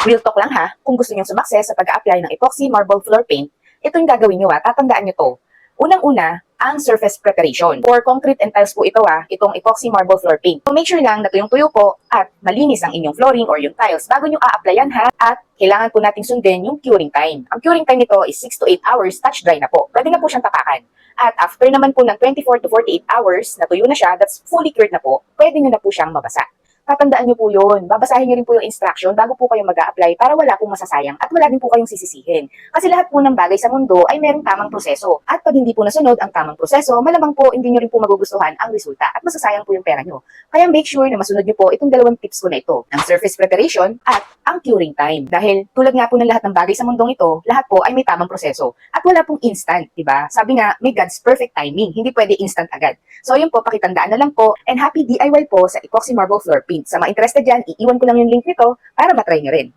Real talk lang ha, kung gusto niyong sumakses sa pag-a-apply ng epoxy marble floor paint, ito yung gagawin niyo tatandaan niyo to. Unang-una, ang surface preparation. For concrete and tiles po ito itong epoxy marble floor paint. So make sure lang na tuyong-tuyo po at malinis ang inyong flooring or yung tiles bago nyo a-applyan at kailangan po nating sundin yung curing time. Ang curing time nito is 6 to 8 hours, touch dry na po. Pwede na po siyang tapakan. At after naman po ng 24 to 48 hours, natuyo na siya, that's fully cured na po, pwede nyo na po siyang mabasa. Tatandaan nyo po yun. Babasahin nyo rin po yung instruction bago po kayo mag-a-apply para wala pong masasayang at wala din po kayong sisisihin. Kasi lahat po ng bagay sa mundo ay merong tamang proseso. At pag hindi po nasunod ang tamang proseso, malamang po hindi nyo rin po magugustuhan ang resulta at masasayang po yung pera nyo. Kaya make sure na masunod nyo po itong dalawang tips ko na ito, ang surface preparation at ang curing time. Dahil tulad nga po ng lahat ng bagay sa mundong ito, lahat po ay may tamang proseso. At wala pong instant, diba? Sabi nga, may God's perfect timing. Hindi pwede instant agad. So yun po, pakitandaan na lang po. And happy DIY po sa epoxy marble floor paint. Sa mga interested dyan, iiwan ko lang yung link nito para matry nyo rin.